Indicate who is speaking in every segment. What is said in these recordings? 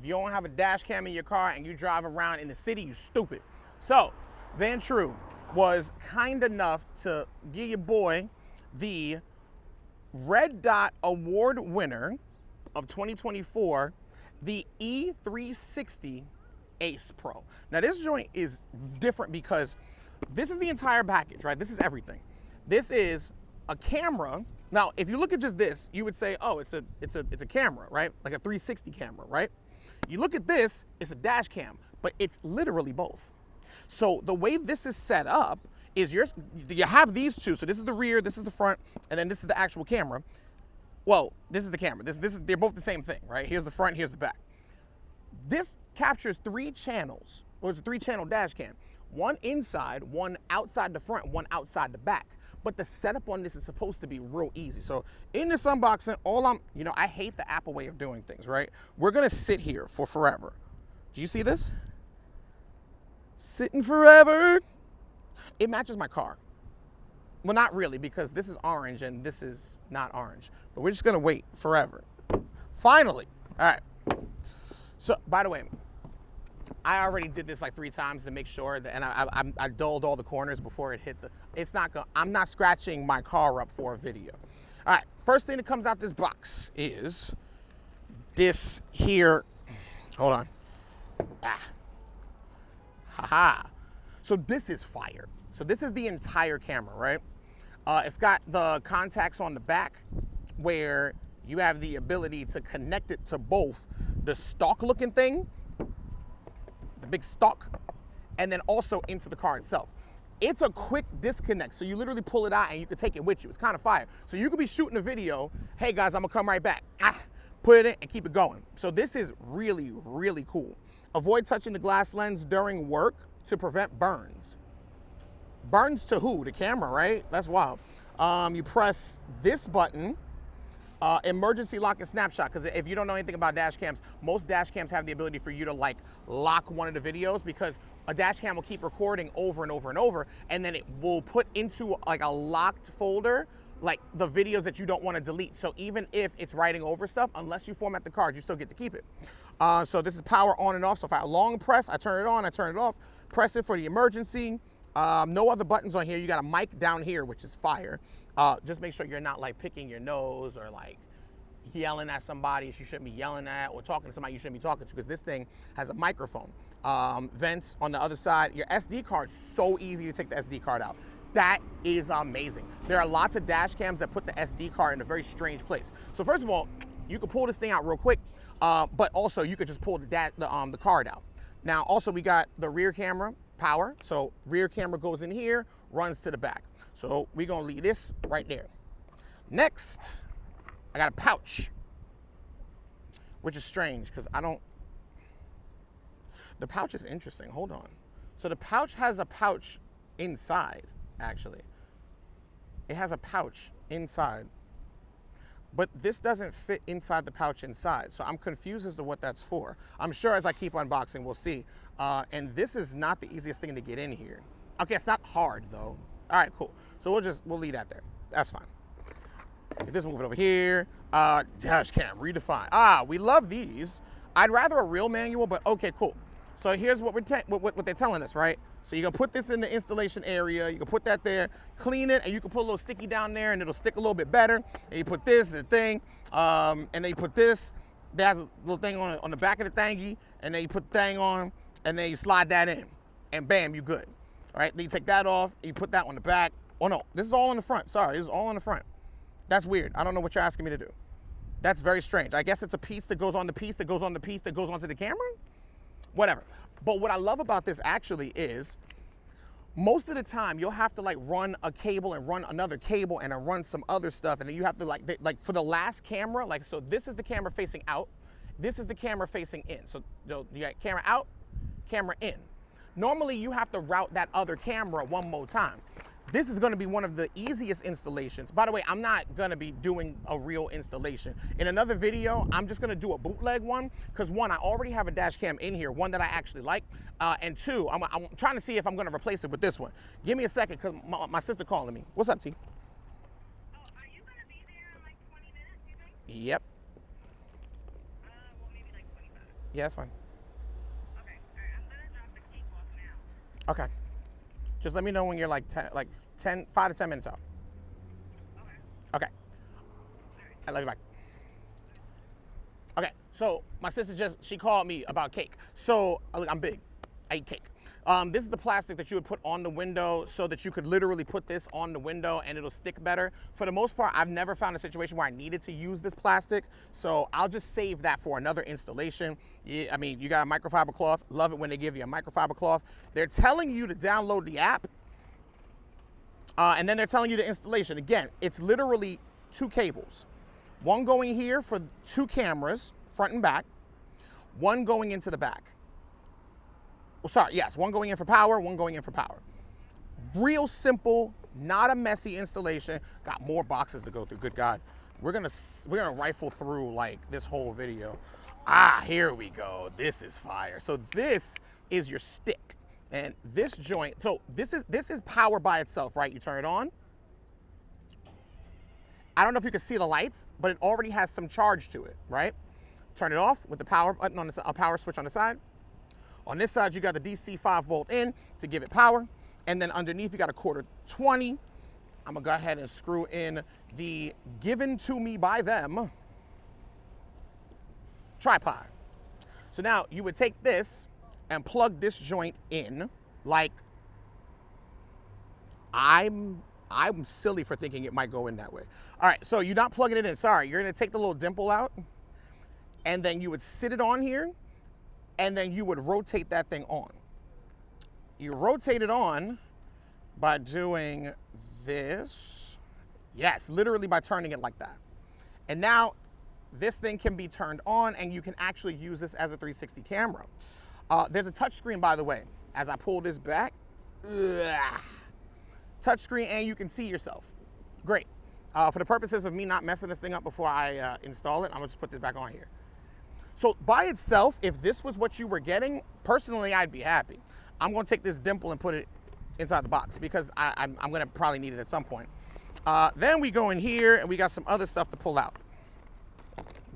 Speaker 1: If you don't have a dash cam in your car and you drive around in the city, you stupid. So, Vantrue was kind enough to give your boy the Red Dot Award winner of 2024, the E360 Ace Pro. Now this joint is different because this is the entire package, right? This is everything. This is a camera. Now, if you look at just this, you would say, oh, it's a camera, right? Like a 360 camera, right? You look at this, it's a dash cam, but it's literally both. So the way this is set up is you have these two. So this is the rear, this is the front, and then this is the actual camera. Well, this is the camera. They're both the same thing, right? Here's the front, here's the back. This captures 3 channels. Well, it's a 3-channel dash cam. One inside, one outside the front, one outside the back. But the setup on this is supposed to be real easy. So in this unboxing, I hate the Apple way of doing things, right? We're gonna sit here for forever. Do you see this? Sitting forever. It matches my car. Well, not really, because this is orange and this is not orange. But we're just gonna wait forever. Finally, all right. So, by the way, I already did this like 3 times to make sure that, and I dulled all the corners before it hit I'm not scratching my car up for a video. All right, first thing that comes out this box is this here, hold on. Haha. So this is fire. So this is the entire camera, right? It's got the contacts on the back where you have the ability to connect it to both the stock looking thing, the big stock, and then also into the car itself. It's a quick disconnect, so you literally pull it out and you can take it with you. It's kind of fire. So you could be shooting a video, hey guys, I'm gonna come right back. Put it in and keep it going. So this is really, really cool. Avoid touching the glass lens during work to prevent burns. Burns to who? The camera, right? That's wild. You press this button, emergency lock and snapshot, because if you don't know anything about dash cams, most dash cams have the ability for you to like lock one of the videos, because a dash cam will keep recording over and over and over, and then it will put into like a locked folder like the videos that you don't want to delete. So even if it's writing over stuff, unless you format the card, you still get to keep it. So this is power on and off. So if I long press, I turn it on, I turn it off. Press it for the emergency. No other buttons on here. You got a mic down here, which is fire. Just make sure you're not like picking your nose or like yelling at somebody you shouldn't be yelling at, or talking to somebody you shouldn't be talking to, because this thing has a microphone. Vents on the other side. Your SD card, so easy to take the SD card out. That is amazing. There are lots of dash cams that put the SD card in a very strange place. So first of all, you can pull this thing out real quick, but also you could just pull the card out. Now also we got the rear camera power. So rear camera goes in here, runs to the back. So we're gonna leave this right there. Next, I got a pouch, which is strange because the pouch is interesting, hold on. So the pouch has a pouch inside, actually. It has a pouch inside, but this doesn't fit inside the pouch inside. So I'm confused as to what that's for. I'm sure as I keep unboxing, we'll see. And this is not the easiest thing to get in here. Okay, it's not hard though. All right, cool. So we'll leave that there. That's fine. Let's get this moving over here. Dash cam, redefine. We love these. I'd rather a real manual, but okay, cool. So here's what they're telling us, right? So you're gonna put this in the installation area, you can put that there, clean it, and you can put a little sticky down there and it'll stick a little bit better. And you put this, the thing, and then you put this, that has a little thing on the back of the thingy, and then you put the thing on, and then you slide that in, and bam, you good. All right, then you take that off, and you put that on the back. Oh no, this is all on the front, sorry, this is all on the front. That's weird, I don't know what you're asking me to do. That's very strange. I guess it's a piece that goes on the piece that goes on the piece that goes onto the camera? Whatever. But what I love about this actually is, most of the time you'll have to like run a cable and run another cable and then run some other stuff, and then you have to like for the last camera, like, so this is the camera facing out, this is the camera facing in. So you got camera out, camera in. Normally you have to route that other camera one more time. This is gonna be one of the easiest installations. By the way, I'm not gonna be doing a real installation. In another video, I'm just gonna do a bootleg one, because one, I already have a dash cam in here, one that I actually like, and two, I'm trying to see if I'm gonna replace it with this one. Give me a second, because my sister calling me. What's up, T?
Speaker 2: Oh, are you gonna be there in like 20 minutes, you think?
Speaker 1: Yep.
Speaker 2: Well, maybe like 25.
Speaker 1: Yeah, that's fine.
Speaker 2: Okay, all right, I'm gonna drop the cake off now.
Speaker 1: Okay. Just let me know when you're like 5 to 10 minutes out.
Speaker 2: Okay.
Speaker 1: Okay. I love you back. Okay, so my sister she called me about cake. So, look, I'm big. I eat cake. This is the plastic that you would put on the window so that you could literally put this on the window and it'll stick better. For the most part, I've never found a situation where I needed to use this plastic, so I'll just save that for another installation. Yeah, I mean, you got a microfiber cloth. Love it when they give you a microfiber cloth. They're telling you to download the app, and then they're telling you the installation. Again, it's literally 2 cables. One going here for 2 cameras, front and back. One going into the back. Well, sorry, yes, one going in for power, one going in for power. Real simple, not a messy installation. Got more boxes to go through, good God. We're gonna rifle through like this whole video. Here we go, this is fire. So this is your stick. And this joint, so this is power by itself, right? You turn it on. I don't know if you can see the lights, but it already has some charge to it, right? Turn it off with the power button on a power switch on the side. On this side, you got the DC 5-volt in to give it power. And then underneath, you got a quarter 20. I'm gonna go ahead and screw in the given to me by them tripod. So now you would take this and plug this joint in like I'm silly for thinking it might go in that way. All right, so you're not plugging it in, sorry. You're gonna take the little dimple out and then you would sit it on here and then you would rotate that thing on. You rotate it on by doing this. Yes, literally by turning it like that. And now this thing can be turned on and you can actually use this as a 360 camera. There's a touch screen, by the way. As I pull this back, touch screen and you can see yourself. Great. For the purposes of me not messing this thing up before I install it, I'm gonna just put this back on here. So by itself, if this was what you were getting, personally, I'd be happy. I'm gonna take this dimple and put it inside the box because I'm gonna probably need it at some point. Then we go in here and we got some other stuff to pull out.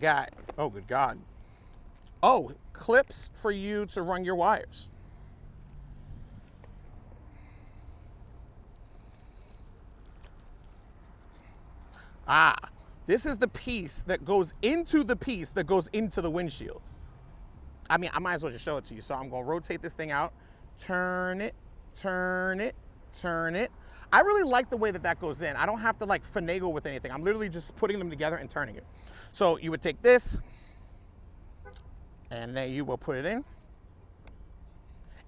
Speaker 1: Got, oh good God. Oh, clips for you to run your wires. This is the piece that goes into the piece that goes into the windshield. I mean, I might as well just show it to you. So I'm gonna rotate this thing out, turn it, turn it, turn it. I really like the way that that goes in. I don't have to like finagle with anything. I'm literally just putting them together and turning it. So you would take this and then you will put it in.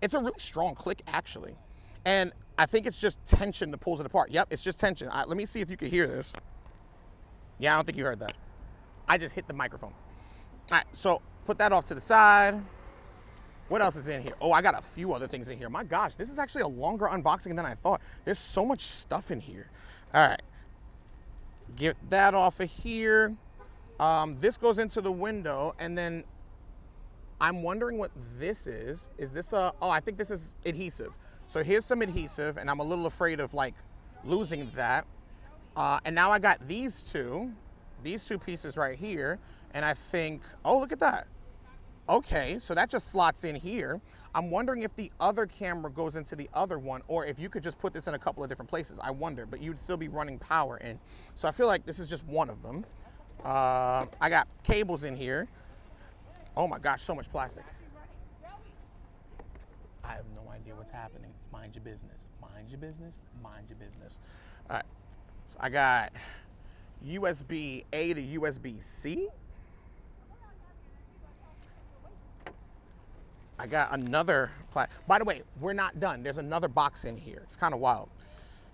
Speaker 1: It's a really strong click actually. And I think it's just tension that pulls it apart. Yep, it's just tension. Let me see if you can hear this. Yeah, I don't think you heard that. I just hit the microphone. All right, so put that off to the side. What else is in here? Oh, I got a few other things in here. My gosh, this is actually a longer unboxing than I thought. There's so much stuff in here. All right, get that off of here. This goes into the window, and then I'm wondering what this is. Is this oh, I think this is adhesive. So here's some adhesive, and I'm a little afraid of like losing that. And now I got these two pieces right here, and I think, oh, look at that. Okay, so that just slots in here. I'm wondering if the other camera goes into the other one, or if you could just put this in a couple of different places. I wonder, but you'd still be running power in. So I feel like this is just one of them. I got cables in here. Oh my gosh, so much plastic. I have no idea what's happening. Mind your business, mind your business, mind your business. All right. So I got USB-A to USB-C. I got another, by the way, we're not done. There's another box in here. It's kind of wild.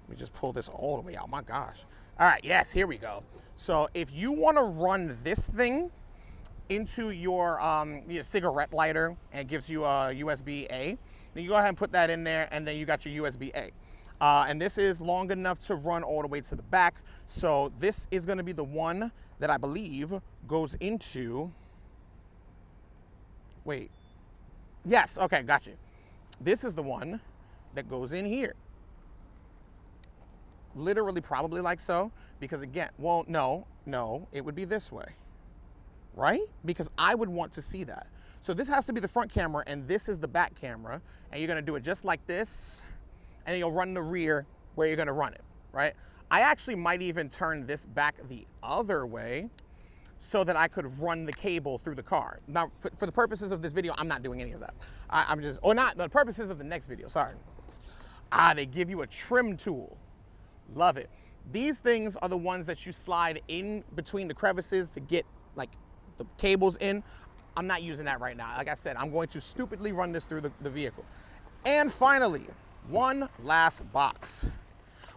Speaker 1: Let me just pull this all the way out, my gosh. All right, yes, here we go. So if you wanna run this thing into your cigarette lighter and it gives you a USB-A, then you go ahead and put that in there and then you got your USB-A. And this is long enough to run all the way to the back. So this is gonna be the one that I believe goes into, wait. Yes, okay, got you. This is the one that goes in here. Literally probably like so, because again, well, no, it would be this way, right? Because I would want to see that. So this has to be the front camera, and this is the back camera. And you're gonna do it just like this, and then you'll run the rear where you're gonna run it, right? I actually might even turn this back the other way so that I could run the cable through the car. Now, for the purposes of this video, I'm not doing any of that. I'm just, or not, the purposes of the next video, sorry. They give you a trim tool. Love it. These things are the ones that you slide in between the crevices to get like the cables in. I'm not using that right now. Like I said, I'm going to stupidly run this through the vehicle. And finally, one last box.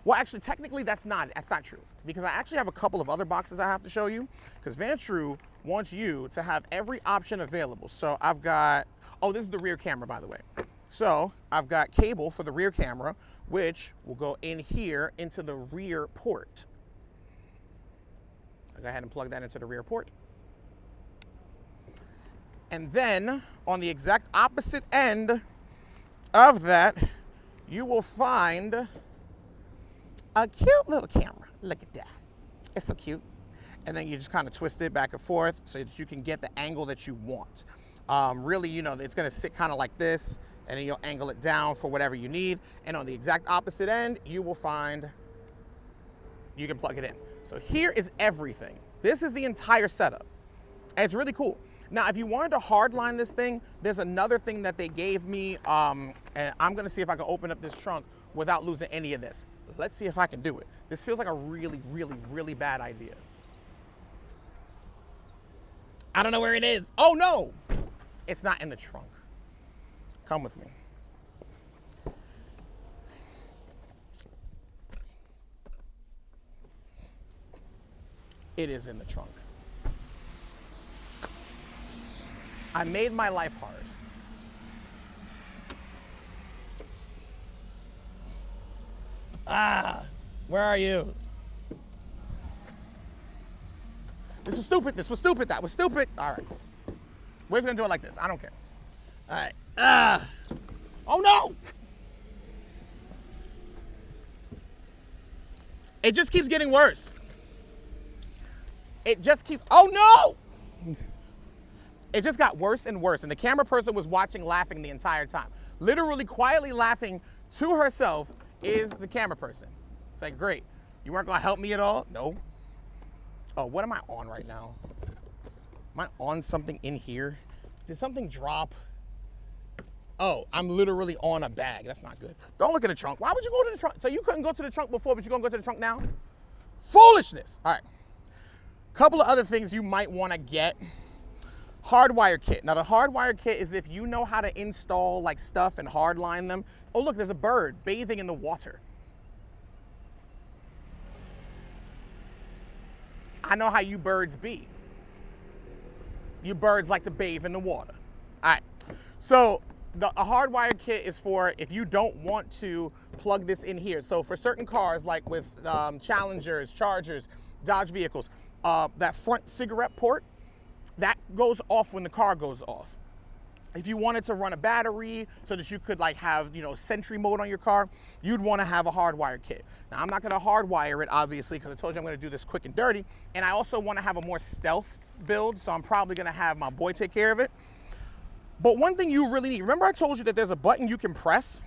Speaker 1: Well, actually, technically, that's not true, because I actually have a couple of other boxes I have to show you, because Vantrue wants you to have every option available. So I've got, oh, this is the rear camera, by the way. So I've got cable for the rear camera, which will go in here into the rear port. I'll go ahead and plug that into the rear port. And then on the exact opposite end of that, you will find a cute little camera. Look at that. It's so cute. And then you just kind of twist it back and forth so that you can get the angle that you want. Really, you know, it's gonna sit kind of like this, and then you'll angle it down for whatever you need. And on the exact opposite end, you will find, you can plug it in. So here is everything. This is the entire setup. And it's really cool. Now, if you wanted to hardline this thing, there's another thing that they gave me, and I'm gonna see if I can open up this trunk without losing any of this. Let's see if I can do it. This feels like a really, really, really bad idea. I don't know where it is. Oh no, it's not in the trunk. Come with me. It is in the trunk. I made my life hard. Where are you? This was stupid, this was stupid, that was stupid. All right, cool. We're just gonna do it like this, I don't care. All right, oh no! It just keeps getting worse. It just keeps, oh no! It just got worse and worse, and the camera person was watching, laughing the entire time. Literally quietly laughing to herself is the camera person. It's like, great, you weren't gonna help me at all? No. Oh, what am I on right now? Am I on something in here? Did something drop? Oh, I'm literally on a bag. That's not good. Don't look at the trunk. Why would you go to the trunk? So you couldn't go to the trunk before, but you're gonna go to the trunk now? Foolishness. All right. Couple of other things you might wanna get. Hardwire kit. Now the hardwire kit is if you know how to install like stuff and hardline them. Oh look, there's a bird bathing in the water. I know how you birds be. You birds like to bathe in the water. All right, so a hardwire kit is for if you don't want to plug this in here. So for certain cars, like with Challengers, Chargers, Dodge vehicles, that front cigarette port, that goes off when the car goes off. If you wanted to run a battery so that you could like have, you know, Sentry mode on your car, you'd want to have a hardwire kit. Now I'm not going to hardwire it obviously because I told you I'm going to do this quick and dirty, and I also want to have a more stealth build, so I'm probably going to have my boy take care of it. But one thing you really need, remember I told you that there's a button you can press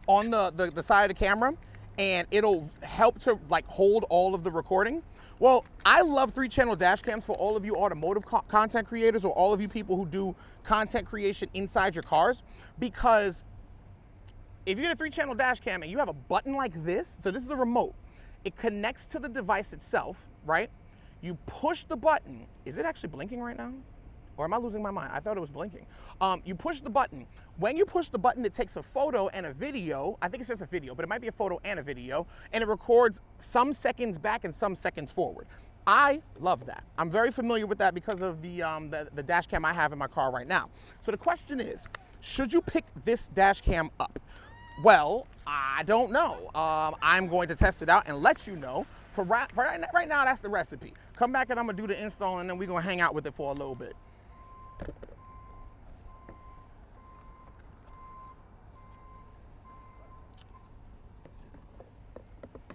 Speaker 1: on the side of the camera and it'll help to like hold all of the recording? Well, I love 3-channel dash cams for all of you automotive content creators or all of you people who do content creation inside your cars, because if you get a 3-channel dash cam and you have a button like this, so this is a remote, it connects to the device itself, right? You push the button. Is it actually blinking right now? Or am I losing my mind? I thought it was blinking. You push the button. When you push the button, it takes a photo and a video. I think it's just a video, but it might be a photo and a video, and it records some seconds back and some seconds forward. I love that. I'm very familiar with that because of the dash cam I have in my car right now. So the question is, should you pick this dash cam up? Well, I don't know. I'm going to test it out and let you know. For right now, that's the recipe. Come back and I'm gonna do the install, and then we're gonna hang out with it for a little bit.